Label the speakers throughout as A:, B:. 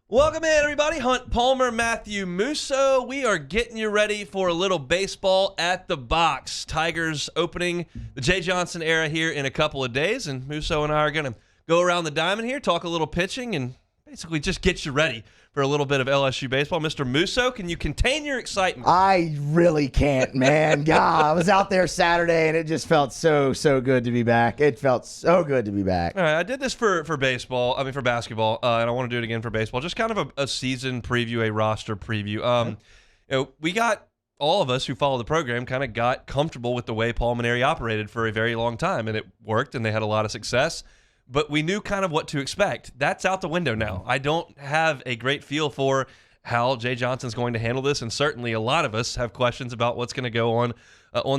A: Welcome in, everybody. Hunt, Palmer, Matthew Musso. We are getting you ready for a little baseball at the box. Tigers opening the Jay Johnson era here in a couple of days, and Musso and I are going to go around the diamond here, talk a little pitching, and basically just get you ready for a little bit of LSU baseball. Mr. Musso, can you contain your excitement?
B: I really can't, man. God, I was out there Saturday, and it just felt so good to be back. It felt so good to be back.
A: All right, I did this for basketball, and I want to do it again for baseball. Just kind of a season preview, a roster preview. We got, all of us who follow the program kind of got comfortable with the way Palmer and Matt operated for a very long time, and it worked, and they had a lot of success. But we knew kind of what to expect. That's out the window now. I don't have a great feel for how Jay Johnson's going to handle this, and certainly a lot of us have questions about what's going to go on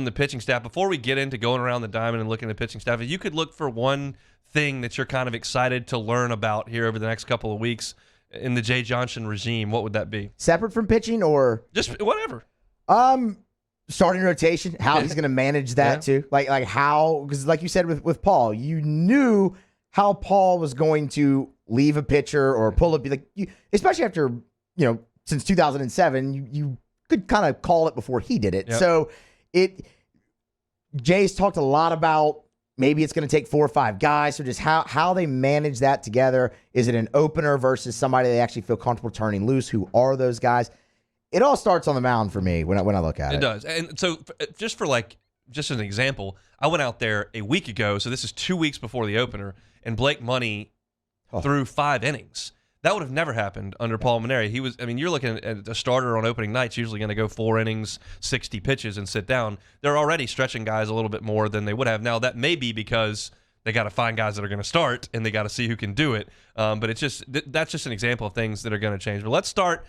A: the pitching staff. Before we get into going around the diamond and looking at the pitching staff, if you could look for one thing that you're kind of excited to learn about here over the next couple of weeks in the Jay Johnson regime, what would that be?
B: Separate from pitching or?
A: Just whatever.
B: Starting rotation, how he's going to manage that too. Like how, because like you said with Paul, you knew how Paul was going to leave a pitcher or pull up, especially after, since 2007, you could kind of call it before he did it.
A: Yep.
B: So Jay's talked a lot about maybe it's going to take 4 or 5 guys. So just how they manage that together. Is it an opener versus somebody they actually feel comfortable turning loose? Who are those guys? It all starts on the mound for me when I look at it.
A: It does. And so just as an example, I went out there a week ago, so this is 2 weeks before the opener, and Blake Money threw 5 innings. That would have never happened under Paul Mainieri. You're looking at a starter on opening night's usually going to go 4 innings, 60 pitches, and sit down. They're already stretching guys a little bit more than they would have. Now, that may be because they got to find guys that are going to start, and they got to see who can do it. But that's just an example of things that are going to change. But let's start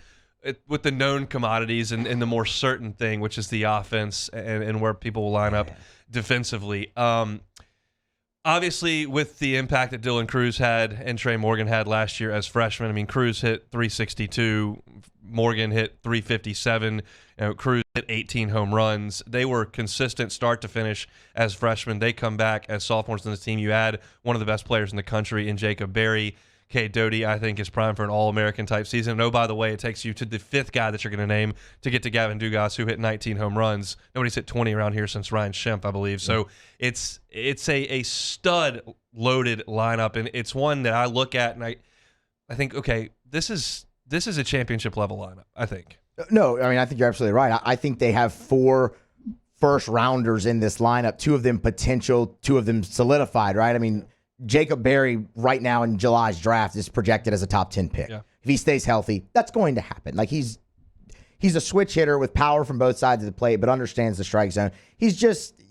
A: with the known commodities and the more certain thing, which is the offense and where people will line up defensively. Obviously, with the impact that Dylan Cruz had and Trey Morgan had last year as freshmen, Cruz hit 362, Morgan hit 357, Cruz hit 18 home runs. They were consistent start to finish as freshmen. They come back as sophomores in this team. You add one of the best players in the country in Jacob Berry. Cade Doty, I think, is primed for an All-American type season. And, oh, by the way, it takes you to the 5th guy that you're going to name to get to Gavin Dugas, who hit 19 home runs. Nobody's hit 20 around here since Ryan Shemp, I believe. So it's a stud-loaded lineup, and it's one that I look at and I think, okay, this is a championship-level lineup, I think.
B: No, I think you're absolutely right. I think they have 4 first-rounders in this lineup, 2 of them potential, 2 of them solidified, right? Jacob Berry right now in July's draft is projected as a top 10 pick. Yeah. If he stays healthy, that's going to happen. He's a switch hitter with power from both sides of the plate, but understands the strike zone. He's just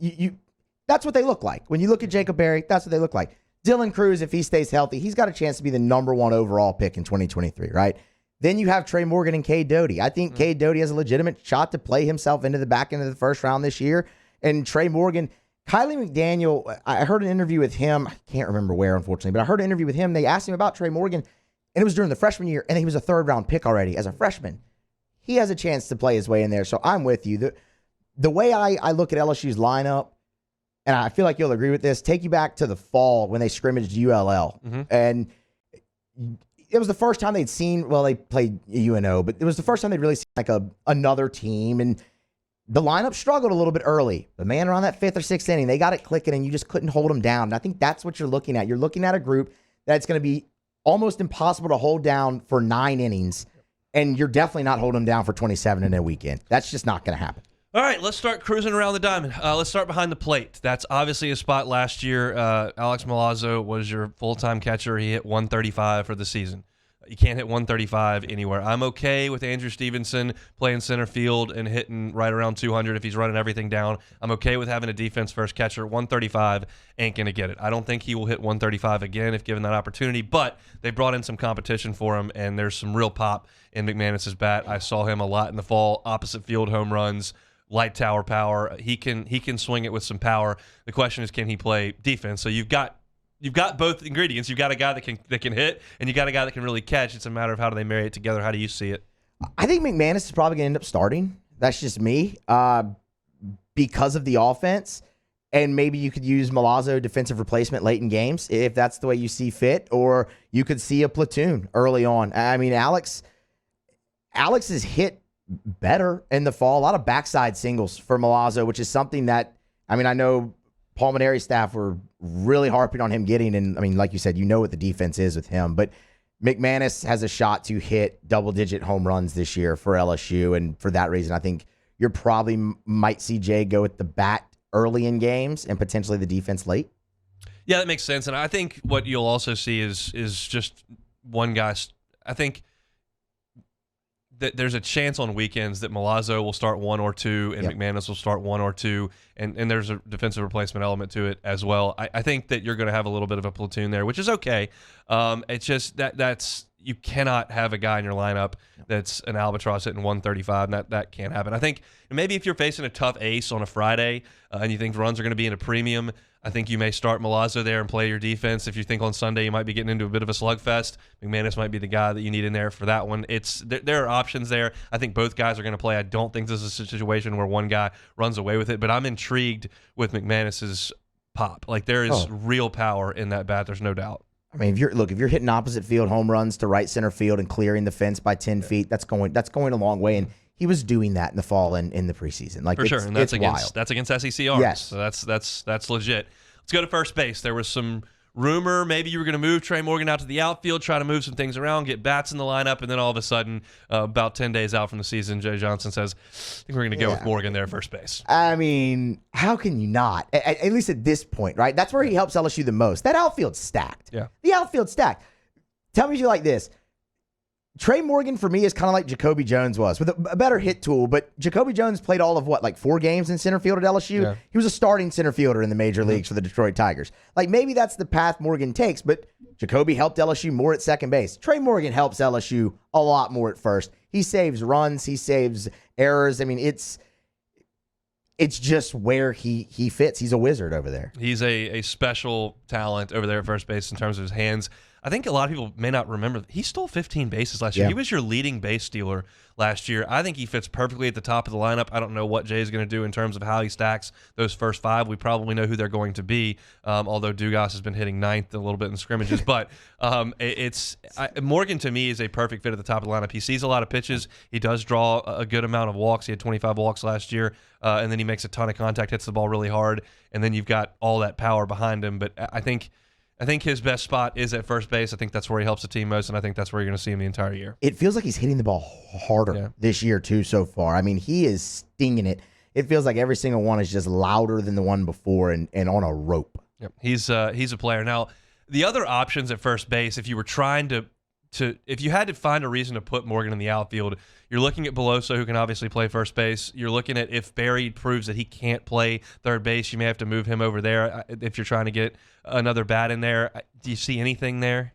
B: that's what they look like. When you look at Jacob Berry, that's what they look like. Dylan Cruz, if he stays healthy, he's got a chance to be the number 1 overall pick in 2023, right? Then you have Trey Morgan and Cade Doty. I think Cade Doty has a legitimate shot to play himself into the back end of the first round this year. And Trey Morgan, Kylie McDaniel, I heard an interview with him. I can't remember where, unfortunately, but I heard an interview with him. They asked him about Trey Morgan, and it was during the freshman year, and he was a 3rd-round pick already as a freshman. He has a chance to play his way in there, so I'm with you. The way I look at LSU's lineup, and I feel like you'll agree with this, take you back to the fall when they scrimmaged ULL. Mm-hmm. And it was the first time they'd seen, they played UNO, but it was the first time they'd really seen another team, and the lineup struggled a little bit early. But, man, around that 5th or 6th inning, they got it clicking, and you just couldn't hold them down. And I think that's what you're looking at. You're looking at a group that's going to be almost impossible to hold down for 9 innings, and you're definitely not holding them down for 27 in a weekend. That's just not going to happen.
A: All right, let's start cruising around the diamond. Let's start behind the plate. That's obviously a spot last year. Alex Milazzo was your full-time catcher. He hit 135 for the season. You can't hit 135 anywhere. I'm okay with Andrew Stevenson playing center field and hitting right around 200 if he's running everything down. I'm okay with having a defense-first catcher. 135 ain't going to get it. I don't think he will hit 135 again if given that opportunity, but they brought in some competition for him, and there's some real pop in McManus's bat. I saw him a lot in the fall, opposite field home runs, light tower power. He can swing it with some power. The question is, can he play defense? So you've got both ingredients. You've got a guy that can hit, and you got a guy that can really catch. It's a matter of how do they marry it together. How do you see it?
B: I think McManus is probably going to end up starting. That's just me because of the offense. And maybe you could use Milazzo defensive replacement late in games if that's the way you see fit, or you could see a platoon early on. I mean, Alex has hit better in the fall. A lot of backside singles for Milazzo, which is something that, I mean, I know Palmer staff were really harping on him getting, and I mean, like you said, you know what the defense is with him, but McManus has a shot to hit double-digit home runs this year for LSU, and for that reason, I think you're probably might see Jay go with the bat early in games and potentially the defense late.
A: Yeah, that makes sense. And I think what you'll also see is just one guy. I think that there's a chance on weekends that Milazzo will start 1 or 2 and McManus will start 1 or 2, and there's a defensive replacement element to it as well. I think that you're going to have a little bit of a platoon there, which is okay. It's just that's you cannot have a guy in your lineup that's an albatross hitting 135. That can't happen. I think maybe if you're facing a tough ace on a Friday and you think runs are going to be in a premium, I think you may start Milazzo there and play your defense. If you think on Sunday you might be getting into a bit of a slugfest, McManus might be the guy that you need in there for that one. There are options there. I think both guys are going to play. I don't think this is a situation where one guy runs away with it, but I'm intrigued with McManus's pop. Like, there is real power in that bat. There's no doubt.
B: I mean, if you're hitting opposite field home runs to right center field and clearing the fence by 10 feet, that's going a long way. And he was doing that in the fall and in the preseason. Like,
A: for sure, and that's against SEC arms.
B: Yes.
A: So that's legit. Let's go to first base. There was some rumor maybe you were going to move Trey Morgan out to the outfield, try to move some things around, get bats in the lineup, and then all of a sudden, about 10 days out from the season, Jay Johnson says, I think we're going to go with Morgan there first base.
B: I mean, how can you not? At least at this point, right? That's where he helps LSU the most. That outfield's stacked.
A: Yeah.
B: The outfield's stacked. Tell me if you like this. Trey Morgan, for me, is kind of like Jacoby Jones was, with a better hit tool, but Jacoby Jones played all of 4 games in center field at LSU?
A: Yeah.
B: He was a starting center fielder in the major leagues for the Detroit Tigers. Like, maybe that's the path Morgan takes, but Jacoby helped LSU more at second base. Trey Morgan helps LSU a lot more at first. He saves runs. He saves errors. I mean, it's just where he fits. He's a wizard over there.
A: He's a special talent over there at first base in terms of his hands. I think a lot of people may not remember, he stole 15 bases last year. He was your leading base stealer last year. I think he fits perfectly at the top of the lineup. I don't know what Jay's going to do in terms of how he stacks those first 5. We probably know who they're going to be, although Dugas has been hitting 9th a little bit in scrimmages. But Morgan, to me, is a perfect fit at the top of the lineup. He sees a lot of pitches. He does draw a good amount of walks. He had 25 walks last year, and then he makes a ton of contact, hits the ball really hard, and then you've got all that power behind him. But I think his best spot is at first base. I think that's where he helps the team most, and I think that's where you're going to see him the entire year.
B: It feels like he's hitting the ball harder this year, too, so far. I mean, he is stinging it. It feels like every single one is just louder than the one before and on a rope.
A: Yep. He's a player. Now, the other options at first base, if you were trying to if you had to find a reason to put Morgan in the outfield, you're looking at Beloso, who can obviously play first base. You're looking at if Barry proves that he can't play third base, you may have to move him over there if you're trying to get another bat in there. Do you see anything there?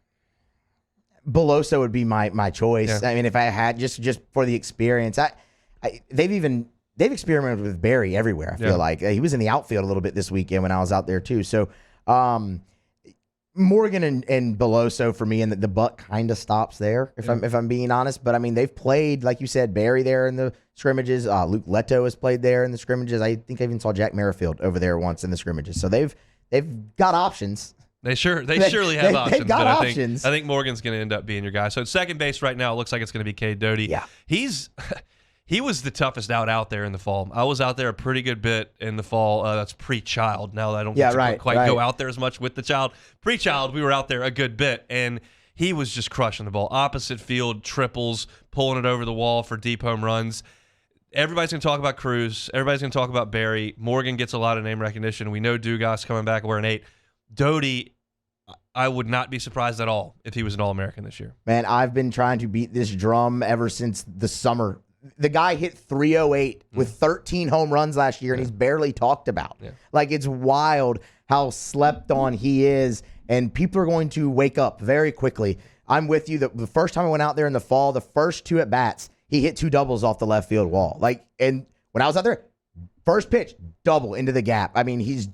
B: Beloso would be my choice. Yeah. I mean, if I had just for the experience, they've experimented with Barry everywhere. I feel like he was in the outfield a little bit this weekend when I was out there too. So Morgan and Beloso for me, and the buck kind of stops there if I'm being honest. But I mean, they've played, like you said, Barry there in the scrimmages. Luke Leto has played there in the scrimmages. I think I even saw Jack Merrifield over there once in the scrimmages. So they've got options.
A: They surely have options.
B: They've got options.
A: I think Morgan's going to end up being your guy. So at second base right now, it looks like it's going to be Cade Doty.
B: Yeah.
A: He was the toughest out there in the fall. I was out there a pretty good bit in the fall. That's pre-child. Now I don't quite go out there as much with the child. Pre-child, we were out there a good bit, and he was just crushing the ball. Opposite field, triples, pulling it over the wall for deep home runs. Everybody's going to talk about Cruz. Everybody's going to talk about Barry. Morgan gets a lot of name recognition. We know Dugas coming back wearing 8. Doty, I would not be surprised at all if he was an All-American this year.
B: Man, I've been trying to beat this drum ever since the summer. The guy hit 308 with 13 home runs last year, and he's barely talked about. Yeah. Like, it's wild how slept on he is, and people are going to wake up very quickly. I'm with you. The first time I went out there in the fall, the first 2 at-bats, he hit 2 doubles off the left field wall. And when I was out there, first pitch, double into the gap. I mean, he's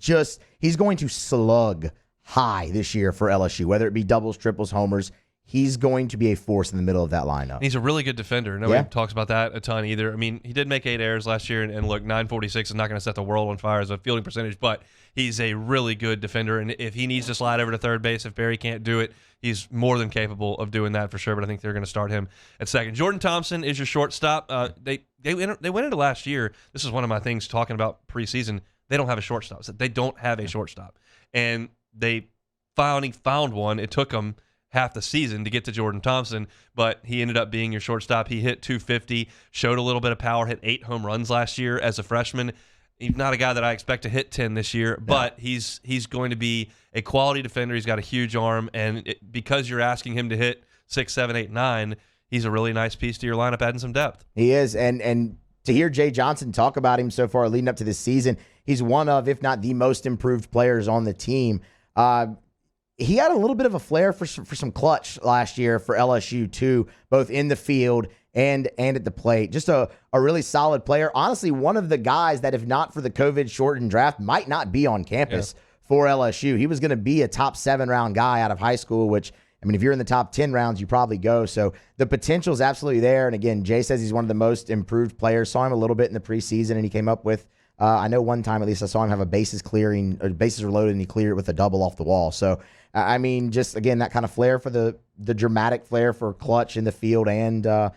B: going to slug high this year for LSU, whether it be doubles, triples, homers. he's going to be a force in the middle of that lineup.
A: He's a really good defender. Nobody talks about that a ton either. I mean, he did make 8 errors last year, and look, 946 is not going to set the world on fire as a fielding percentage, but he's a really good defender, and if he needs to slide over to third base, if Barry can't do it, he's more than capable of doing that for sure, but I think they're going to start him at second. Jordan Thompson is your shortstop. They went into last year. This is one of my things talking about preseason. They don't have a shortstop. So they don't have a shortstop, and they finally found one. It took them half the season to get to Jordan Thompson, but he ended up being your shortstop. He hit 250, showed a little bit of power, hit 8 home runs last year as a freshman. He's not a guy that I expect to hit 10 this year, but he's going to be a quality defender. He's got a huge arm, and because you're asking him to hit 6, 7, 8, 9, he's a really nice piece to your lineup, adding some depth. He
B: is, and to hear Jay Johnson talk about him so far leading up to this season, he's one of, if not the most improved players on the team. He had a little bit of a flair for some clutch last year for LSU too, both in the field and at the plate. Just a really solid player. Honestly, one of the guys that, if not for the COVID-shortened draft, might not be on campus for LSU. He was going to be a top 7 round guy out of high school, which, I mean, if you're in the top 10 rounds, you probably go. So the potential is absolutely there. And again, Jay says he's one of the most improved players. Saw him a little bit in the preseason, and he came up with, I know one time at least I saw him have a bases were loaded, and he cleared it with a double off the wall. So, I mean, just again, that kind of flair for the dramatic flair for clutch in the field and at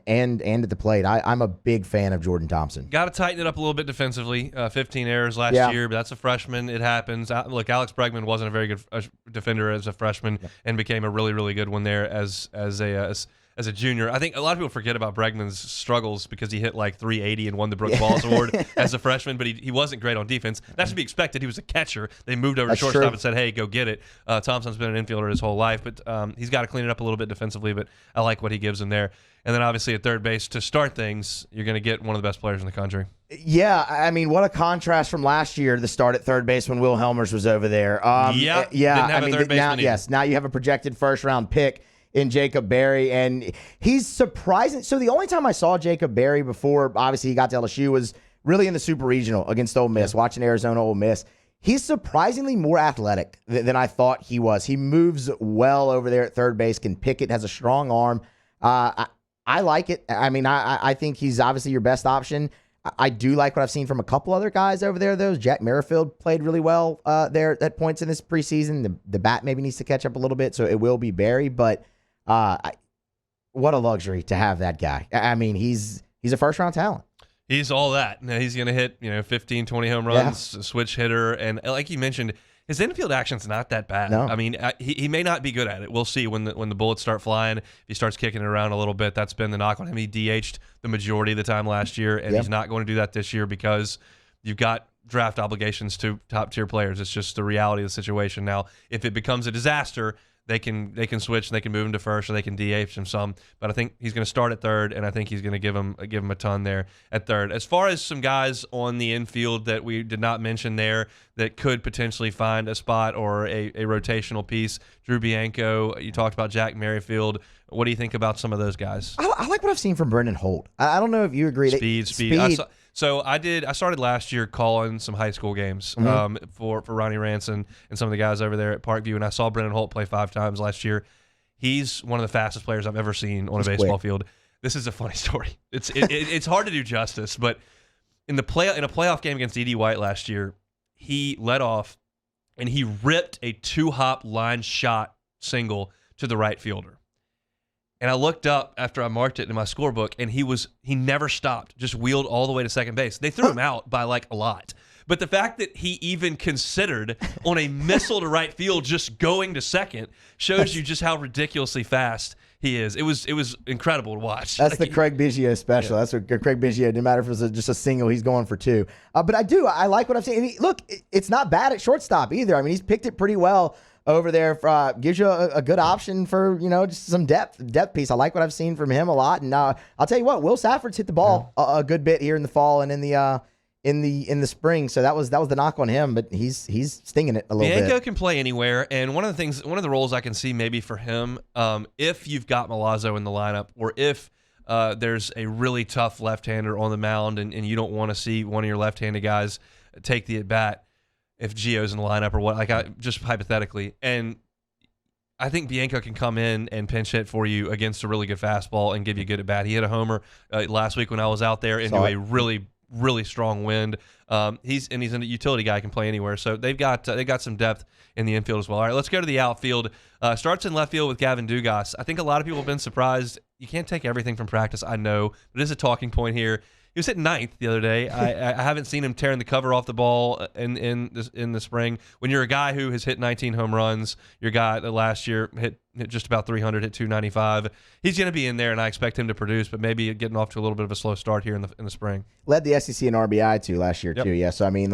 B: the plate. I'm a big fan of Jordan Thompson.
A: Got to tighten it up a little bit defensively. 15 errors last year, but that's a freshman. It happens. Look, Alex Bregman wasn't a very good defender as a freshman and became a really, really good one there as a junior. I think a lot of people forget about Bregman's struggles because he hit like 380 and won the Brooks Balls Award as a freshman, but he wasn't great on defense. That should be expected. He was a catcher. They moved over to shortstop and said, hey, go get it. Thompson's been an infielder his whole life, but he's got to clean it up a little bit defensively, but I like what he gives him there. And then obviously at third base, to start things, you're going to get one of the best players in the country.
B: Yeah, I mean, what a contrast from last year, the start at third base when Will Helmers was over there.
A: Didn't have a third baseman either.
B: Now you have a projected first-round pick in Jacob Berry, and he's surprising. So the only time I saw Jacob Berry before, obviously, he got to LSU was really in the Super Regional against Ole Miss, watching Arizona Ole Miss. He's surprisingly more athletic than I thought he was. He moves well over there at third base, can pick it, has a strong arm. I like it. I mean, I think he's obviously your best option. I do like what I've seen from a couple other guys over there, though. Jack Merrifield played really well there at points in this preseason. The bat maybe needs to catch up a little bit, so it will be Berry, but what a luxury to have that guy. I mean, he's a first-round talent.
A: He's all that. Now, he's going to hit 15, 20 home runs, switch hitter, and like you mentioned, his infield action's not that bad.
B: No.
A: I mean, he may not be good at it. We'll see when the bullets start flying. If he starts kicking it around a little bit, that's been the knock on him. He DH'd the majority of the time last year, and he's not going to do that this year because you've got draft obligations to top-tier players. It's just the reality of the situation. Now, if it becomes a disaster, they can switch and they can move him to first, or they can DH him some. But I think he's going to start at third, and I think he's going to give him a ton there at third. As far as some guys on the infield that we did not mention there that could potentially find a spot or a rotational piece, Drew Bianco, you talked about Jack Merrifield. What do you think about some of those guys?
B: I like what I've seen from Brendan Holt. I don't know if you agree.
A: Speed. I started last year calling some high school games for Ronnie Ranson and some of the guys over there at Parkview, and I saw Brendan Holt play 5 times last year. He's one of the fastest players I've ever seen on a baseball field. This is a funny story. It's hard to do justice, but in a playoff game against E.D. White last year, he led off and he ripped a 2-hop line shot single to the right fielder. And I looked up after I marked it in my scorebook, and he never stopped, just wheeled all the way to second base. They threw him out by like a lot. But the fact that he even considered on a missile to right field just going to second shows you just how ridiculously fast he is. It was incredible to watch.
B: That's the Craig Biggio special. Yeah. That's what Craig Biggio, no matter if it's just a single, he's going for 2. But I like what I'm saying. Look, it's not bad at shortstop either. I mean, he's picked it pretty well over there. Gives you a good option for, just some depth piece. I like what I've seen from him a lot. And I'll tell you what, Will Safford's hit the ball a good bit here in the fall and in the spring. So that was the knock on him, but he's stinging it a little bit.
A: Bianco can play anywhere, and one of the roles I can see maybe for him, if you've got Milazzo in the lineup, or if there's a really tough left-hander on the mound and you don't want to see one of your left-handed guys take the at-bat, if Gio's in the lineup or what, just hypothetically, and I think Bianco can come in and pinch hit for you against a really good fastball and give you good at bat. He hit a homer last week when I was out there into a really, really strong wind. He's a utility guy, can play anywhere. So they've got some depth in the infield as well. All right, let's go to the outfield. Starts in left field with Javen Dugas. I think a lot of people have been surprised. You can't take everything from practice, I know, but it is a talking point here. He was hitting ninth the other day. I haven't seen him tearing the cover off the ball in the spring. When you're a guy who has hit 19 home runs, your guy that last year hit just about 300, hit 295. He's going to be in there, and I expect him to produce, but maybe getting off to a little bit of a slow start here in the spring.
B: Led the SEC in RBI too last year too. Yeah, so I mean,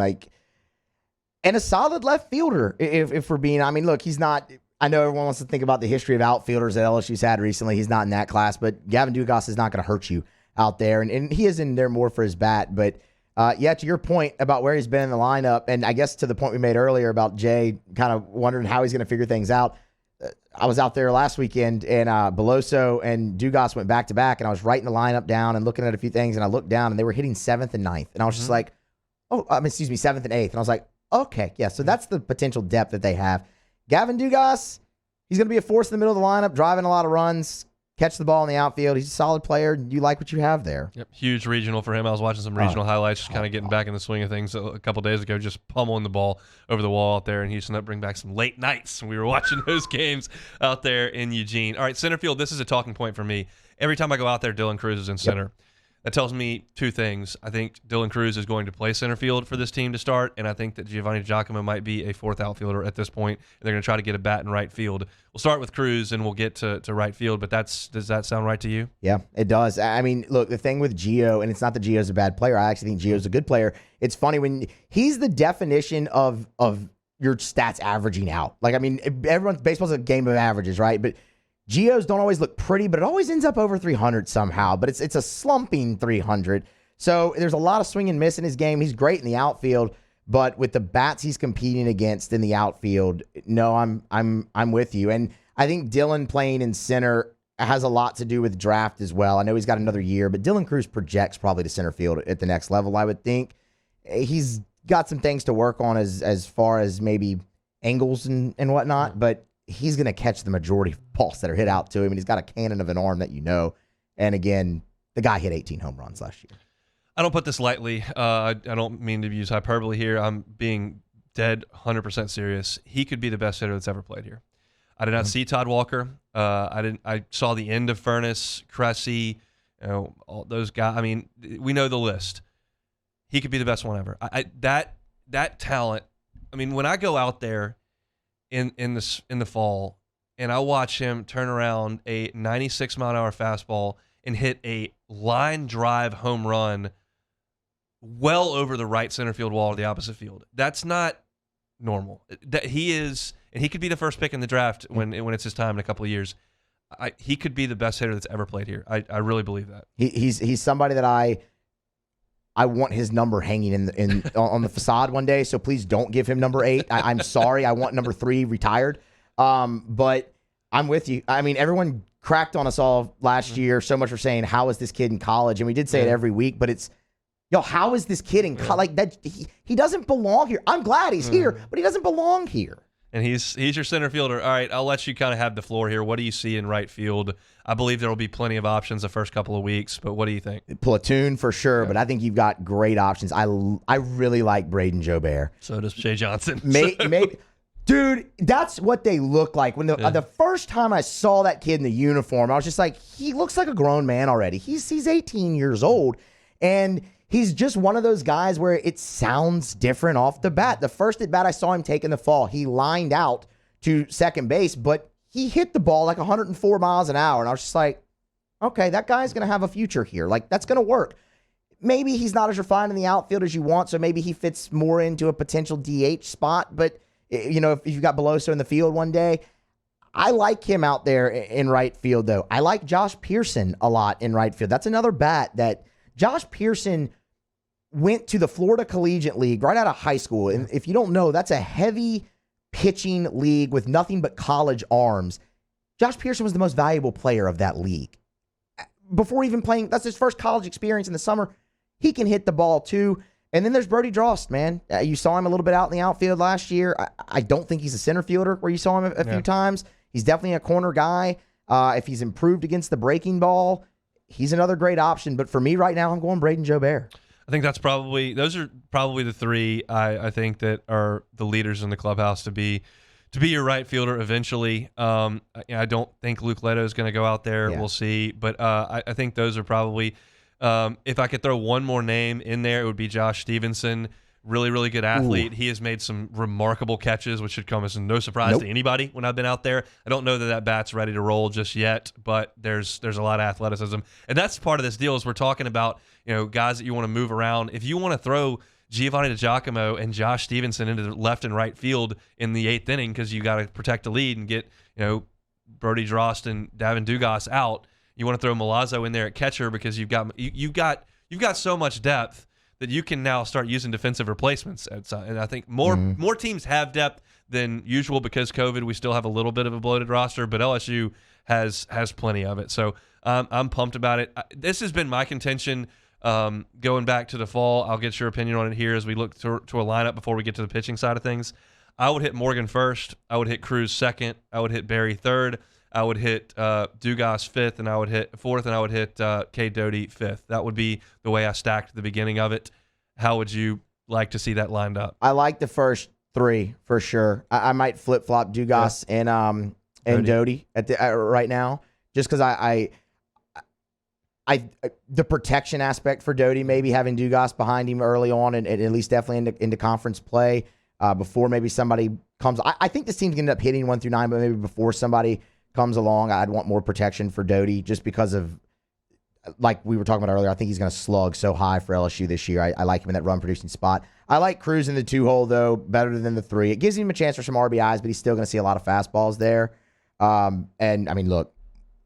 B: and a solid left fielder. If we're being, look, he's not. I know everyone wants to think about the history of outfielders that LSU's had recently. He's not in that class, but Javen Dugas is not going to hurt you out there, and he is in there more for his bat. But to your point about where he's been in the lineup, and I guess to the point we made earlier about Jay kind of wondering how he's going to figure things out. I was out there last weekend, and Beloso and Dugas went back to back, and I was writing the lineup down and looking at a few things, and I looked down, and they were hitting 7th and 9th, and I was just like, 7th and 8th, and I was like, okay, yeah, so that's the potential depth that they have. Javen Dugas, he's going to be a force in the middle of the lineup, driving a lot of runs, catch the ball in the outfield. He's a solid player. You like what you have there.
A: Yep, huge regional for him. I was watching some regional highlights, just kind of getting back in the swing of things a couple days ago, just pummeling the ball over the wall out there in Houston. That bring back some late nights when we were watching those games out there in Eugene. All right, center field, this is a talking point for me. Every time I go out there, Dylan Cruz is in center. Yep. That tells me two things. I think Dylan Cruz is going to play center field for this team to start, and I think that Giovanni Giacomo might be a fourth outfielder at this point, and they're going to try to get a bat in right field. We'll start with Cruz, and we'll get to right field, but does that sound right to you? Yeah,
B: it does. I mean, look, the thing with Gio, and it's not that Gio's a bad player. I actually think Gio's a good player. It's funny when he's the definition of your stats averaging out. Baseball's a game of averages, right? But Geos don't always look pretty, but it always ends up over 300 somehow. But it's a slumping 300. So there's a lot of swing and miss in his game. He's great in the outfield, but with the bats he's competing against in the outfield, no, I'm with you. And I think Dylan playing in center has a lot to do with draft as well. I know he's got another year, but Dylan Cruz projects probably to center field at the next level, I would think. He's got some things to work on as far as maybe angles and whatnot, but he's going to catch the majority of balls that are hit out to him, and he's got a cannon of an arm that you know. And again, the guy hit 18 home runs last year.
A: I don't put this lightly. I don't mean to use hyperbole here. I'm being dead 100% serious. He could be the best hitter that's ever played here. I did not see Todd Walker. I saw the end of Furness, Cressy, all those guys. I mean, we know the list. He could be the best one ever. That talent. I mean, when I go out there in the fall and I watch him turn around a 96-mile-an-hour fastball and hit a line drive home run well over the right center field wall of the opposite field. That's not normal. That he is, and he could be the first pick in the draft when it's his time in a couple of years. He could be the best hitter that's ever played here. I really believe that.
B: He's somebody that I want his number hanging on the facade one day, so please don't give him number 8. I'm sorry. I want number 3 retired. But I'm with you. I mean, everyone cracked on us all last year so much for saying, how is this kid in college? And we did say it every week, but it's, how is this kid in college? Like that, he doesn't belong here. I'm glad he's here, but he doesn't belong here.
A: And he's your center fielder. All right, I'll let you kind of have the floor here. What do you see in right field? I believe there will be plenty of options the first couple of weeks, but what do you think?
B: Platoon for sure, but I think you've got great options. I really like Braden Jobert.
A: So does Shea Johnson.
B: Maybe, dude, that's what they look like. When the first time I saw that kid in the uniform, I was just like, he looks like a grown man already. He's 18 years old, and he's just one of those guys where it sounds different off the bat. The first at bat I saw him take in the fall, he lined out to second base, but he hit the ball like 104 miles an hour. And I was just like, okay, that guy's going to have a future here. Like, that's going to work. Maybe he's not as refined in the outfield as you want, so maybe he fits more into a potential DH spot. But, if you've got Beloso in the field one day, I like him out there in right field, though. I like Josh Pearson a lot in right field. That's another bat that Josh Pearson went to the Florida Collegiate League right out of high school. And if you don't know, that's a heavy pitching league with nothing but college arms. Josh Pearson was the most valuable player of that league. Before even playing, that's his first college experience in the summer. He can hit the ball too. And then there's Brody Drost, man. You saw him a little bit out in the outfield last year. I don't think he's a center fielder where you saw him a few times. He's definitely a corner guy. If he's improved against the breaking ball, he's another great option. But for me right now, I'm going Braden Jobert.
A: I think those are probably the three I think that are the leaders in the clubhouse to be your right fielder eventually. I don't think Luke Leto is going to go out there.
B: Yeah.
A: We'll see. But I think those are probably if I could throw one more name in there, it would be Josh Stevenson. Really, really good athlete. Ooh. He has made some remarkable catches, which should come as no surprise to anybody when I've been out there. I don't know that bat's ready to roll just yet, but there's a lot of athleticism. And that's part of this deal is we're talking about, guys that you want to move around. If you want to throw Giovanni DiGiacomo and Josh Stevenson into the left and right field in the 8th inning because you got to protect the lead and get, Brody Drost and Davin Dugas out, you want to throw Milazzo in there at catcher because you've got so much depth that you can now start using defensive replacements outside. And I think more teams have depth than usual because COVID. We still have a little bit of a bloated roster, but LSU has plenty of it. So I'm pumped about it. This has been my contention going back to the fall. I'll get your opinion on it here as we look to a lineup before we get to the pitching side of things. I would hit Morgan first. I would hit Cruz second. I would hit Barry third. I would hit Dugas fifth, and I would hit fourth, and I would hit Cade Doty fifth. That would be the way I stacked at the beginning of it. How would you like to see that lined up?
B: I like the first three for sure. I might flip flop Dugas and Doty at the right now, just because I the protection aspect for Doty, maybe having Dugas behind him early on, and at least definitely into conference play before maybe somebody comes. I think this team's gonna end up hitting 1 through 9, but maybe before somebody comes along, I'd want more protection for Doty just because of, like we were talking about earlier, I think he's going to slug so high for LSU this year. I like him in that run-producing spot. I like Cruz in the 2-hole, though, better than the 3. It gives him a chance for some RBIs, but he's still going to see a lot of fastballs there. And, I mean, look,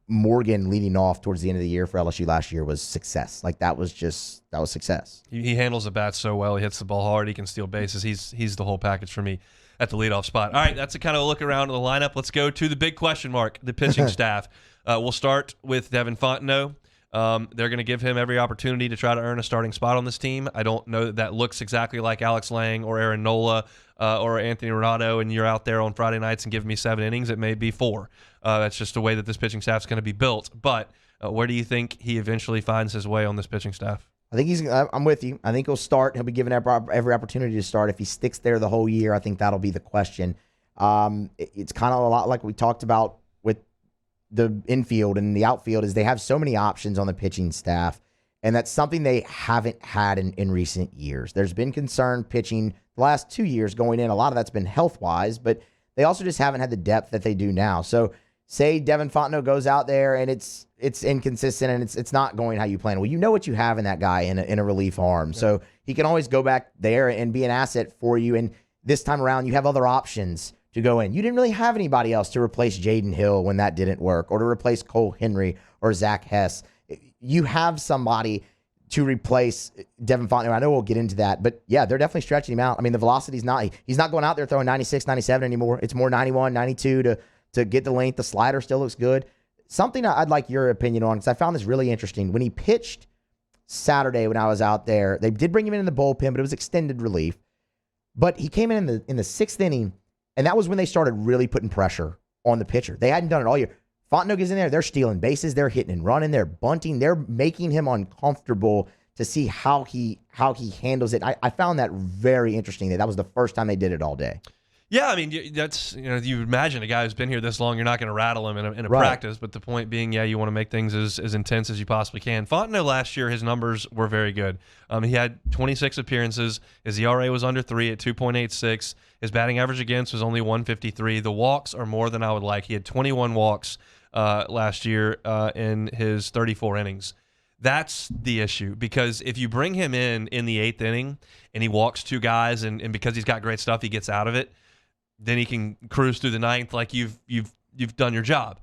B: Morgan leading off towards the end of the year for LSU last year was success. Like, that was success.
A: He handles the bat so well. He hits the ball hard. He can steal bases. He's the whole package for me at the leadoff spot. All right, that's a kind of a look around at the lineup. Let's go to the big question mark, the pitching staff. We'll start with Devin Fontenot. They're going to give him every opportunity to try to earn a starting spot on this team. I don't know that looks exactly like Alex Lang or Aaron Nola or Anthony Renato, and you're out there on Friday nights and giving me 7 innings. It may be 4. That's just the way that this pitching staff is going to be built. But where do you think he eventually finds his way on this pitching staff?
B: I think I'm with you. I think he'll start. He'll be given every opportunity to start. If he sticks there the whole year, I think that'll be the question. It's kind of a lot like we talked about with the infield and the outfield is they have so many options on the pitching staff, and that's something they haven't had in recent years. There's been concern pitching the last 2 years going in. A lot of that's been health-wise, but they also just haven't had the depth that they do now. So say Devin Fontenot goes out there and it's inconsistent and it's not going how you plan. Well, you know what you have in that guy in a relief arm. Yeah. So he can always go back there and be an asset for you. And this time around, you have other options to go in. You didn't really have anybody else to replace Jaden Hill when that didn't work, or to replace Cole Henry or Zach Hess. You have somebody to replace Devin Fontenot. I know we'll get into that, but yeah, they're definitely stretching him out. I mean, the velocity's he's not going out there throwing 96, 97 anymore. It's more 91, 92 to get the length. The slider still looks good. Something I'd like your opinion on, because I found this really interesting. When he pitched Saturday when I was out there, they did bring him in the bullpen, but it was extended relief. But he came in the 6th inning, and that was when they started really putting pressure on the pitcher. They hadn't done it all year. Fontenot gets in there, they're stealing bases, they're hitting and running, they're bunting, they're making him uncomfortable to see how he handles it. I found that very interesting. That was the first time they did it all day.
A: Yeah, I mean, that's, you imagine a guy who's been here this long, you're not going to rattle him in a practice, but the point being, you want to make things as intense as you possibly can. Fontenot last year, his numbers were very good. He had 26 appearances. His ERA was under 3 at 2.86. His batting average against was only 153. The walks are more than I would like. He had 21 walks last year in his 34 innings. That's the issue, because if you bring him in the 8th inning and he walks 2 guys and because he's got great stuff, he gets out of it, then he can cruise through the 9th like you've done your job.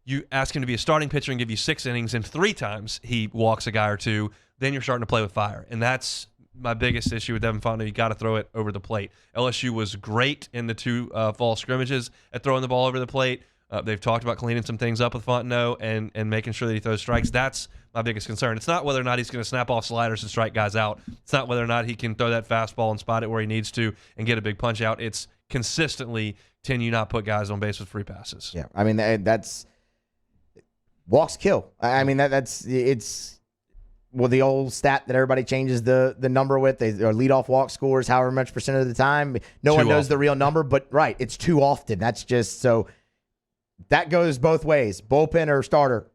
A: You ask him to be a starting pitcher and give you 6 innings, and 3 times he walks a guy or 2, then you're starting to play with fire. And that's my biggest issue with Devin Fontenot. You got to throw it over the plate. LSU was great in the 2 fall scrimmages at throwing the ball over the plate. They've talked about cleaning some things up with Fontenot and making sure that he throws strikes. That's my biggest concern. It's not whether or not he's going to snap off sliders and strike guys out. It's not whether or not he can throw that fastball and spot it where he needs to and get a big punch out. It's, consistently can you not put guys on base with free passes?
B: Yeah, I mean that's walks kill. I mean it's the old stat that everybody changes the number with. They or leadoff walk scores however much percent of the time. No one knows the real number, but right, it's too often. That's just so that goes both ways. Bullpen or starter.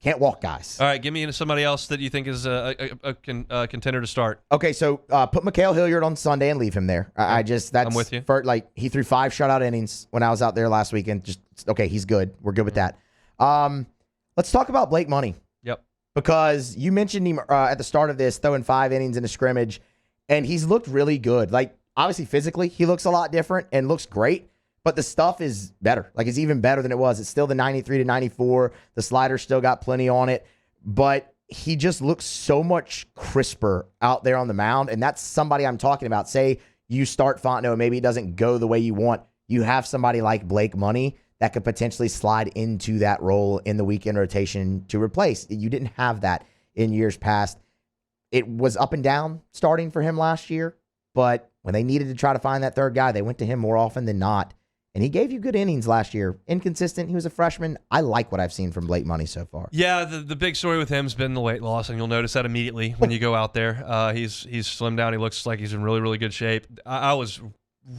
B: Can't walk guys.
A: All right, give me somebody else that you think is a contender to start.
B: Okay, so put Mikhail Hilliard on Sunday and leave him there. I'm with you. He threw 5 shutout innings when I was out there last weekend. He's good. We're good with that. Let's talk about Blake Money.
A: Yep.
B: Because you mentioned him at the start of this, throwing 5 innings in a scrimmage, and he's looked really good. Like, obviously, physically, he looks a lot different and looks great. But the stuff is better. Like, it's even better than it was. It's still the 93 to 94. The slider still got plenty on it. But he just looks so much crisper out there on the mound. And that's somebody I'm talking about. Say you start Fontenot, maybe it doesn't go the way you want. You have somebody like Blake Money that could potentially slide into that role in the weekend rotation to replace. You didn't have that in years past. It was up and down starting for him last year. But when they needed to try to find that third guy, they went to him more often than not. And he gave you good innings last year. Inconsistent. He was a freshman. I like what I've seen from Blake Money so far.
A: Yeah, the big story with him has been the weight loss, and you'll notice that immediately when you go out there. He's slimmed down. He looks like he's in really, really good shape. I was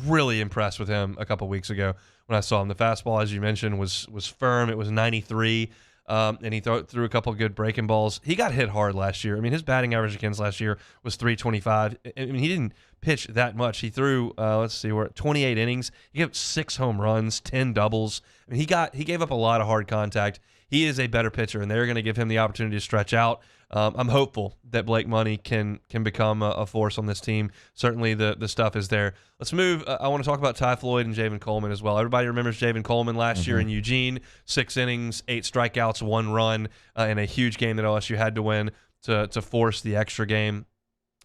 A: really impressed with him a couple weeks ago when I saw him. The fastball, as you mentioned, was firm. It was 93, and he threw a couple of good breaking balls. He got hit hard last year. I mean, his batting average against last year was 325. I mean, he didn't pitch that much. He threw, 28 innings. He gave up 6 home runs, 10 doubles. I mean, he gave up a lot of hard contact. He is a better pitcher, and they're going to give him the opportunity to stretch out. I'm hopeful that Blake Money can become a force on this team. Certainly the stuff is there. Let's move. I want to talk about Ty Floyd and Javen Coleman as well. Everybody remembers Javen Coleman last year in Eugene. 6 innings, 8 strikeouts, 1 run in a huge game that LSU had to win to force the extra game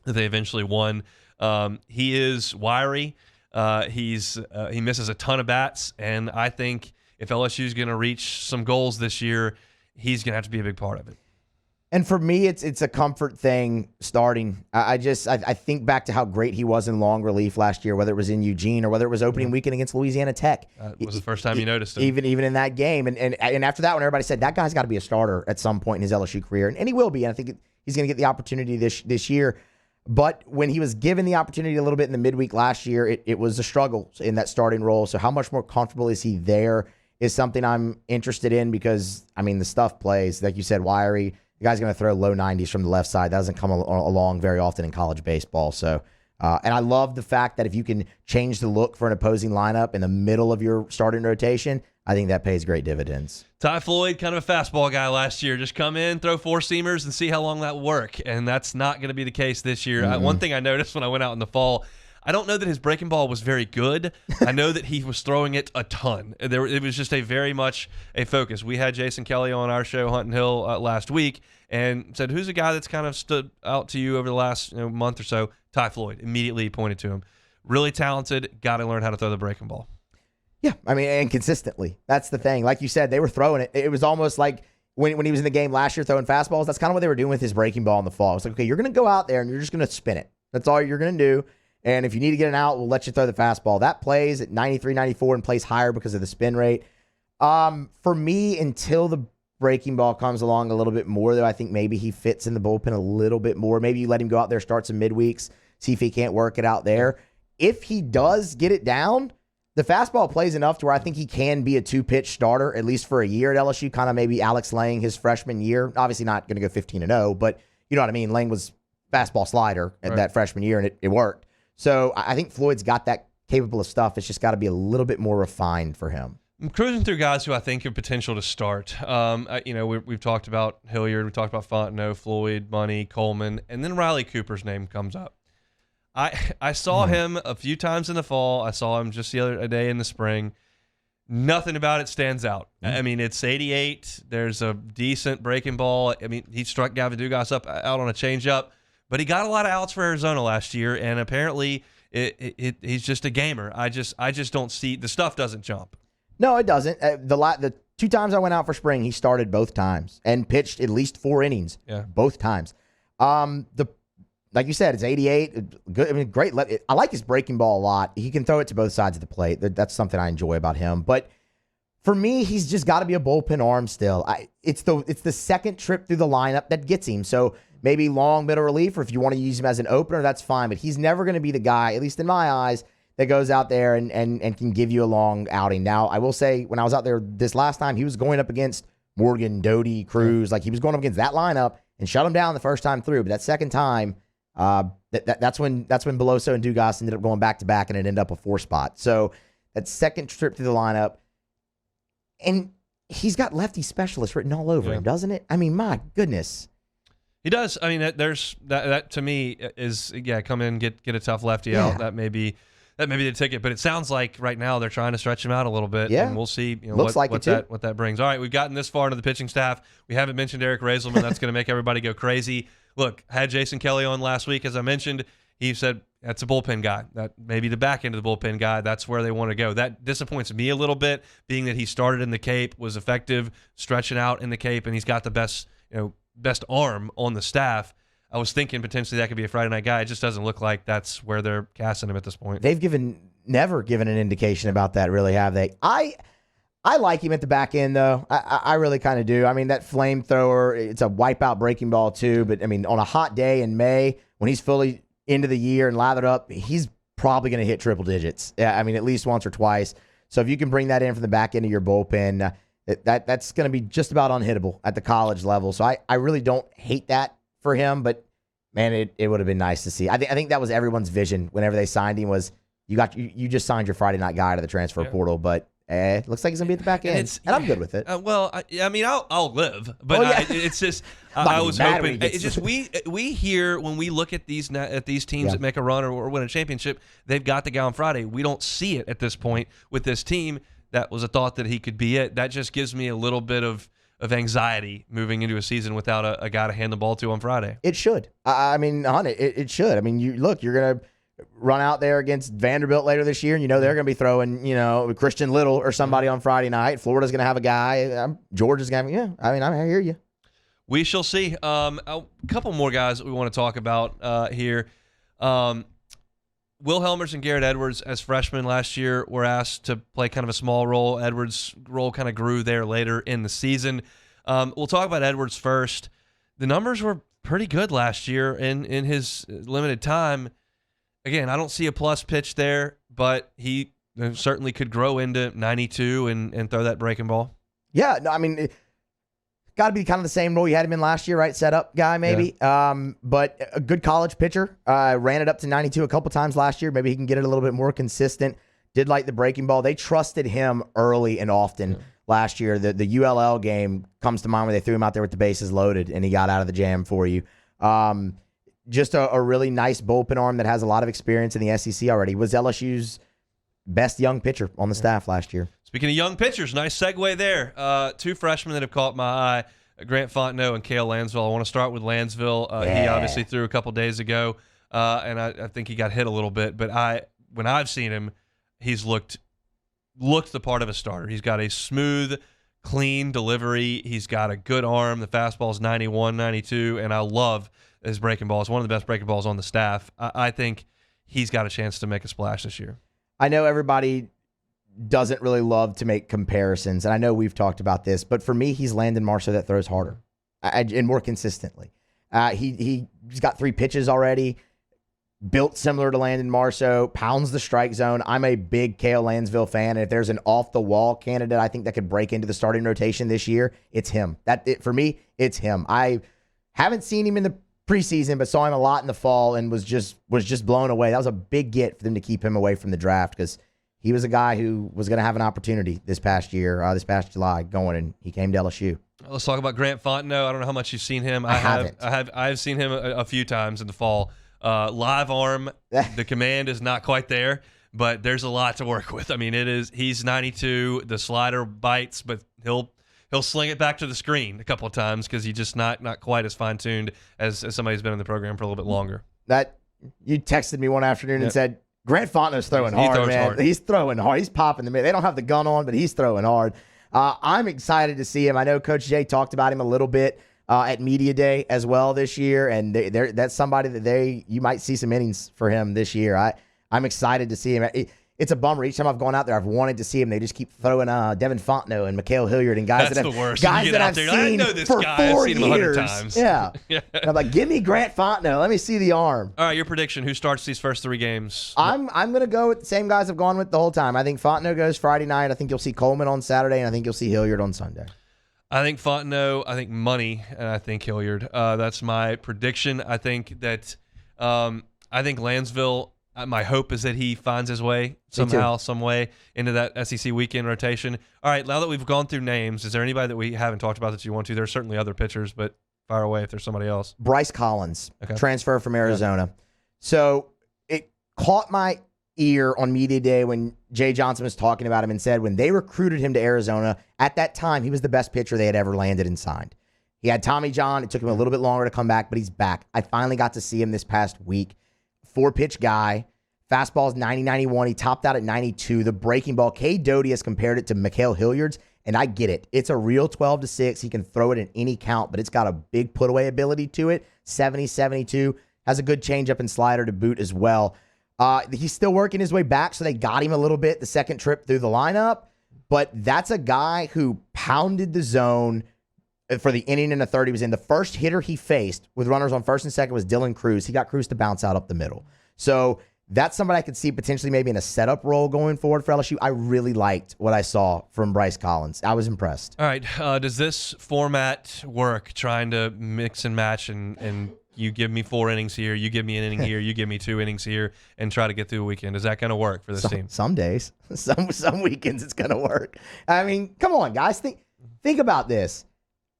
A: that they eventually won. He is wiry. He misses a ton of bats, and I think if LSU is going to reach some goals this year, he's going to have to be a big part of it.
B: And for me, it's a comfort thing starting. I think back to how great he was in long relief last year, whether it was in Eugene or whether it was opening weekend against Louisiana Tech.
A: It was the first time you noticed him.
B: Even in that game. And after that, when everybody said, that guy's got to be a starter at some point in his LSU career, and he will be. And I think he's going to get the opportunity this year. But when he was given the opportunity a little bit in the midweek last year, it was a struggle in that starting role. So how much more comfortable is he there is something I'm interested in because, I mean, the stuff plays. Like you said, wiry. The guy's going to throw low 90s from the left side. That doesn't come along very often in college baseball. So, and I love the fact that if you can change the look for an opposing lineup in the middle of your starting rotation, I think that pays great dividends.
A: Ty Floyd, kind of a fastball guy last year. Just come in, throw 4-seamers, and see how long that will work. And that's not going to be the case this year. One thing I noticed when I went out in the fall, I don't know that his breaking ball was very good. I know that he was throwing it a ton. It was just very much a focus. We had Jason Kelly on our show, Hunt and Hill, last week, and said, who's a guy that's kind of stood out to you over the last month or so? Ty Floyd. Immediately pointed to him. Really talented. Got to learn how to throw the breaking ball.
B: Yeah, I mean, and consistently. That's the thing. Like you said, they were throwing it. It was almost like when he was in the game last year throwing fastballs, that's kind of what they were doing with his breaking ball in the fall. It's like, okay, you're going to go out there and you're just going to spin it. That's all you're going to do. And if you need to get an out, we'll let you throw the fastball. That plays at 93, 94 and plays higher because of the spin rate. For me, until the breaking ball comes along a little bit more, though, I think maybe he fits in the bullpen a little bit more. Maybe you let him go out there, start some midweeks, see if he can't work it out there. If he does get it down, the fastball plays enough to where I think he can be a 2-pitch starter, at least for a year at LSU, kind of maybe Alex Lang his freshman year. Obviously not going to go 15-0, but you know what I mean? Lang was fastball slider at that freshman year, and it worked. So I think Floyd's got that capable of stuff. It's just got to be a little bit more refined for him.
A: I'm cruising through guys who I think have potential to start. We've talked about Hilliard, we talked about Fontenot, Floyd, Money, Coleman, and then Riley Cooper's name comes up. I saw him a few times in the fall. I saw him just the other day in the spring. Nothing about it stands out. I mean, it's 88. There's a decent breaking ball. I mean, he struck Gavin Dugas out on a changeup, but he got a lot of outs for Arizona last year, and apparently he's just a gamer. I just don't see the stuff doesn't jump.
B: No, it doesn't. The 2 times I went out for spring, he started both times and pitched at least 4 innings.
A: Yeah,
B: both times. The like you said, it's 88. Good. I mean, great. I like his breaking ball a lot. He can throw it to both sides of the plate. That's something I enjoy about him. But for me, he's just got to be a bullpen arm still. It's the second trip through the lineup that gets him. So maybe long middle relief, or if you want to use him as an opener, that's fine. But he's never going to be the guy, at least in my eyes, that goes out there and can give you a long outing. Now, I will say, when I was out there this last time, he was going up against Morgan, Doty, Cruz. Like, he was going up against that lineup and shut him down the first time through. But that second time, that's when Beloso and Dugas ended up going back to back, and it ended up a 4 spot. So that second trip through the lineup, and he's got lefty specialists written all over him, doesn't it? I mean, my goodness.
A: He does. I mean, there's that to me is, come in, get a tough lefty out. That may be the ticket, but it sounds like right now they're trying to stretch him out a little bit, and we'll see what that brings. All right, we've gotten this far into the pitching staff. We haven't mentioned Eric Raiselman. That's going to make everybody go crazy. Look, I had Jason Kelly on last week, as I mentioned. He said that's a bullpen guy. That maybe the back end of the bullpen guy. That's where they want to go. That disappoints me a little bit, being that he started in the Cape, was effective stretching out in the Cape, and he's got the best arm on the staff. I was thinking potentially that could be a Friday night guy. It just doesn't look like that's where they're casting him at this point.
B: They've never given an indication about that, really, have they? I like him at the back end, though. I really kind of do. I mean, that flamethrower, it's a wipeout breaking ball, too. But, I mean, on a hot day in May, when he's fully into the year and lathered up, he's probably going to hit triple digits. Yeah, I mean, at least once or twice. So if you can bring that in from the back end of your bullpen, that's going to be just about unhittable at the college level. So I really don't hate that for him. But, man, it would have been nice to see. I think that was everyone's vision whenever they signed him, was you just signed your Friday night guy to the transfer portal, but looks like he's gonna be at the back end, and I'm good with it.
A: I mean, I'll live, but it's just I was hoping. It's just we hear when we look at these teams that make a run or win a championship, they've got the guy on Friday. We don't see it at this point with this team. That was a thought that he could be it. That just gives me a little bit of anxiety moving into a season without a guy to hand the ball to on Friday.
B: It should. I mean, it should. I mean, you're gonna run out there against Vanderbilt later this year, and they're going to be throwing, Christian Little or somebody on Friday night. Florida's going to have a guy. Georgia's going to have, I hear you.
A: We shall see. A couple more guys that we want to talk about here. Will Helmers and Garrett Edwards, as freshmen last year, were asked to play kind of a small role. Edwards' role kind of grew there later in the season. We'll talk about Edwards first. The numbers were pretty good last year in his limited time. Again, I don't see a plus pitch there, but he certainly could grow into 92 and throw that breaking ball. Yeah,
B: no, I mean, got to be kind of the same role you had him in last year, right? Setup guy, maybe. Yeah. But a good college pitcher. Ran it up to 92 a couple times last year. Maybe he can get it a little bit more consistent. Did like the breaking ball. They trusted him early and often last year. The ULL game comes to mind where they threw him out there with the bases loaded, and he got out of the jam for you. Just a really nice bullpen arm that has a lot of experience in the SEC already. Was LSU's best young pitcher on the staff last year.
A: Speaking of young pitchers, nice segue there. 2 freshmen that have caught my eye, Grant Fontenot and Cale Lansville. I want to start with Lansville. He obviously threw a couple days ago, and I think he got hit a little bit. But when I've seen him, he's looked the part of a starter. He's got a smooth, clean delivery. He's got a good arm. The fastball's 91, 92, and I love his breaking ball. It's one of the best breaking balls on the staff. I think he's got a chance to make a splash this year.
B: I know everybody doesn't really love to make comparisons, and I know we've talked about this, but for me, he's Landon Marceau that throws harder and more consistently. He's got 3 pitches already, built similar to Landon Marceau, pounds the strike zone. I'm a big Cale Lansville fan, and if there's an off-the-wall candidate I think that could break into the starting rotation this year, it's him. For me, it's him. I haven't seen him in the preseason, but saw him a lot in the fall and was just blown away. That was a big get for them to keep him away from the draft, because he was a guy who was going to have an opportunity this past July going, and he came to LSU.
A: Let's talk about Grant Fontenot. I don't know how much you've seen him. I've seen him a few times in the fall. Live arm, the command is not quite there, but there's a lot to work with. I mean, he's 92. The slider bites, but he'll sling it back to the screen a couple of times because he's just not quite as fine-tuned as somebody who's been in the program for a little bit longer.
B: You texted me one afternoon and said, Grant Fontenot's throwing hard, man. Hard. He's throwing hard. He's popping the mid. They don't have the gun on, but he's throwing hard. I'm excited to see him. I know Coach Jay talked about him a little bit at Media Day as well this year, and that's somebody that you might see some innings for him this year. I'm excited to see him. It's a bummer. Each time I've gone out there, I've wanted to see him. They just keep throwing Devin Fontenot and Mikhail Hilliard and guys
A: That's
B: that
A: the worst.
B: guys that I've
A: there,
B: seen
A: I know this
B: for
A: guy.
B: 4
A: I've seen him 100
B: years.
A: times.
B: Yeah. And I'm like, give me Grant Fontenot. Let me see the arm.
A: All right, your prediction. Who starts these first 3 games?
B: I'm going to go with the same guys I've gone with the whole time. I think Fontenot goes Friday night. I think you'll see Coleman on Saturday, and I think you'll see Hilliard on Sunday.
A: I think Fontenot, I think Money, and I think Hilliard. That's my prediction. I think that I think Lansville, my hope is that he finds his way somehow, some way into that SEC weekend rotation. All right, now that we've gone through names, is there anybody that we haven't talked about that you want to? There's certainly other pitchers, but fire away if there's somebody else.
B: Bryce Collins,
A: okay.
B: Transfer from Arizona. So it caught my ear on Media Day when Jay Johnson was talking about him and said when they recruited him to Arizona, at that time, he was the best pitcher they had ever landed and signed. He had Tommy John. It took him a little bit longer to come back, but he's back. I finally got to see him this past week. 4-pitch guy. Fastball is 90-91. He topped out at 92. The breaking ball, K. Doty has compared it to Mikhail Hilliard's, and I get it. It's a real 12-6. He can throw it in any count, but it's got a big put-away ability to it. 70-72. Has a good changeup and slider to boot as well. He's still working his way back, so they got him a little bit the second trip through the lineup, but that's a guy who pounded the zone for the inning and a third he was in. The first hitter he faced with runners on first and second was Dylan Cruz. He got Cruz to bounce out up the middle. So that's somebody I could see potentially maybe in a setup role going forward for LSU. I really liked what I saw from Bryce Collins. I was impressed.
A: All right. Does this format work, trying to mix and match and you give me 4 innings here, you give me an inning here, you give me 2 innings here, and try to get through a weekend? Is that going to work for this team?
B: Some days. Some weekends it's going to work. I mean, come on, guys. Think about this.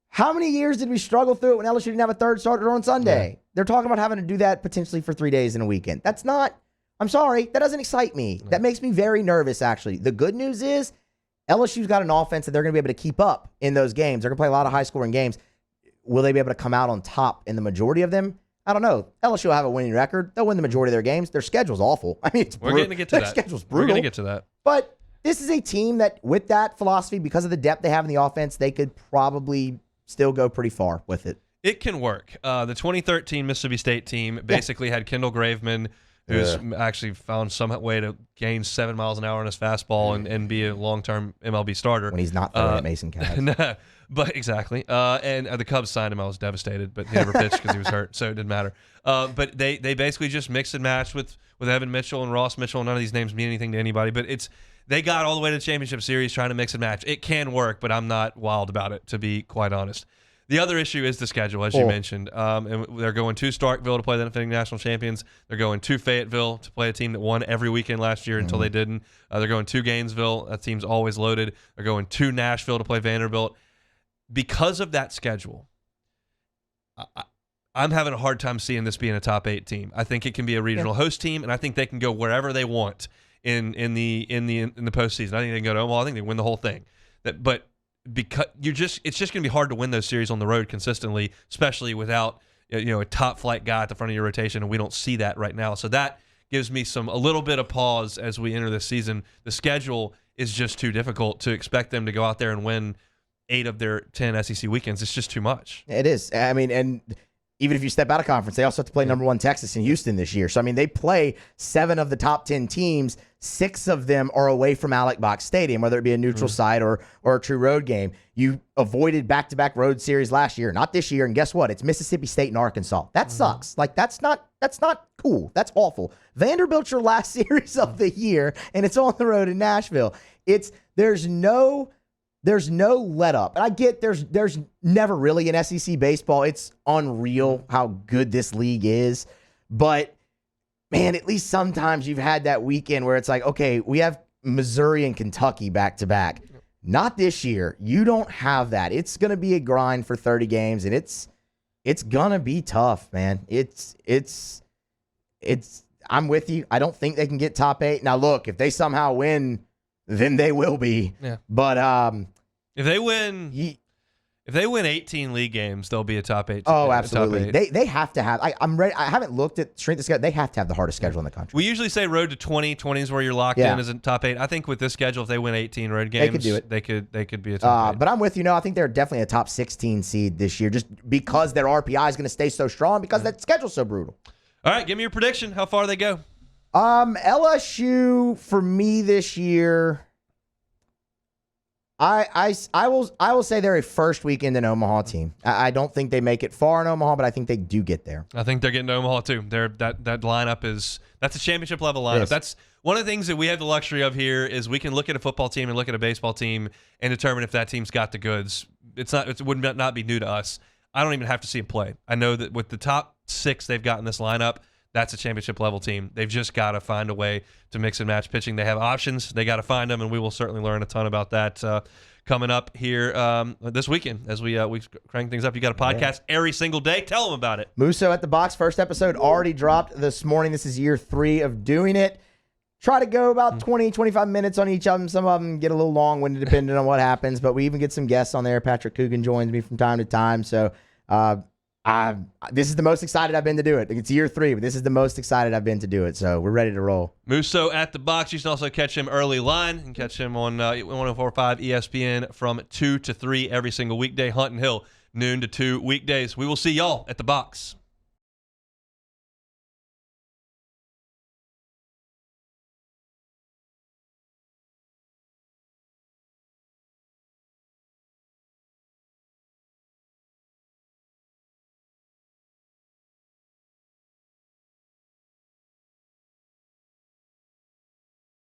B: How many years did we struggle through it when LSU didn't have a third starter on Sunday? Yeah. They're talking about having to do that potentially for 3 days in a weekend. That's not, I'm sorry, that doesn't excite me. Yeah. That makes me very nervous, actually. The good news is LSU's got an offense that they're going to be able to keep up in those games. They're going to play a lot of high-scoring games. Will they be able to come out on top in the majority of them? I don't know. LSU will have a winning record. They'll win the majority of their games. Their schedule's awful. I mean, it's
A: We're going to get to
B: their
A: that.
B: schedule's brutal.
A: We're going to get to that.
B: But this is a team that, with that philosophy, because of the depth they have in the offense, they could probably still go pretty far with it.
A: It can work. The 2013 Mississippi State team basically had Kendall Graveman, who's actually found some way to gain 7 miles an hour on his fastball and be a long-term MLB starter.
B: When he's not throwing at Mason Cavs.
A: But exactly. And the Cubs signed him. I was devastated, but he never pitched because he was hurt, so it didn't matter. But they basically just mixed and matched with Evan Mitchell and Ross Mitchell. None of these names mean anything to anybody, but they got all the way to the championship series trying to mix and match. It can work, but I'm not wild about it, to be quite honest. The other issue is the schedule, as you mentioned. And they're going to Starkville to play the defending national champions. They're going to Fayetteville to play a team that won every weekend last year until they didn't. They're going to Gainesville. That team's always loaded. They're going to Nashville to play Vanderbilt. Because of that schedule, I'm having a hard time seeing this being a top 8 team. I think it can be a regional host team, and I think they can go wherever they want in the postseason. I think they can go to Omaha. I think they win the whole thing. But because it's just going to be hard to win those series on the road consistently, especially without a top flight guy at the front of your rotation, and we don't see that right now. So that gives me a little bit of pause as we enter this season. The schedule is just too difficult to expect them to go out there and win 8 of their 10 SEC weekends. It's just too much.
B: It is. I mean, and even if you step out of conference, they also have to play number 1 Texas and Houston this year. So, I mean, they play 7 of the top 10 teams. 6 of them are away from Alex Box Stadium, whether it be a neutral site or a true road game. You avoided back-to-back road series last year, not this year. And guess what? It's Mississippi State and Arkansas. That sucks. Like, that's not cool. That's awful. Vanderbilt's your last series of the year, and it's on the road in Nashville. There's no let up. And I get there's never really an SEC baseball. It's unreal how good this league is. But, man, at least sometimes you've had that weekend where it's like, okay, we have Missouri and Kentucky back-to-back. Not this year. You don't have that. It's going to be a grind for 30 games, and it's going to be tough, man. I'm with you. I don't think they can get top 8. Now, look, if they somehow win, then they will be.
A: Yeah.
B: But
A: if they win If they win 18 league games, they'll be a top 8.
B: Oh,
A: Top
B: absolutely.
A: 8.
B: They have to have. I'm ready. I haven't looked at strength of schedule. They have to have the hardest schedule in the country.
A: We usually say road to 20. 20 is where you're locked in as a top 8. I think with this schedule, if they win 18 road games,
B: they could do it.
A: They could be a top 8.
B: But I'm with you. No, I think they're definitely a top 16 seed this year, just because their RPI is going to stay so strong because that schedule's so brutal.
A: All right, give me your prediction. How far they go?
B: LSU for me this year. I will say they're a first weekend in Omaha team. I don't think they make it far in Omaha, but I think they do get there.
A: I think they're getting to Omaha too. That lineup that's a championship level lineup.
B: Yes.
A: That's one of the things that we have the luxury of here is we can look at a football team and look at a baseball team and determine if that team's got the goods. It would not be new to us. I don't even have to see them play. I know that with the top 6 they've got in this lineup, that's a championship level team. They've just got to find a way to mix and match pitching. They have options. They got to find them, and we will certainly learn a ton about that coming up here this weekend as we crank things up. You got a podcast every single day. Tell them about it.
B: Musso at the Box, first episode already dropped this morning. This is year 3 of doing it. Try to go about 20, 25 minutes on each of them. Some of them get a little long-winded depending on what happens, but we even get some guests on there. Patrick Coogan joins me from time to time, so this is the most excited I've been to do it. It's year 3, but this is the most excited I've been to do it. So we're ready to roll.
A: Musso at the Box. You can also catch him early line and catch him on 104.5 ESPN from 2 to 3 every single weekday. Hunt and Hill, noon to 2 weekdays. We will see y'all at the Box.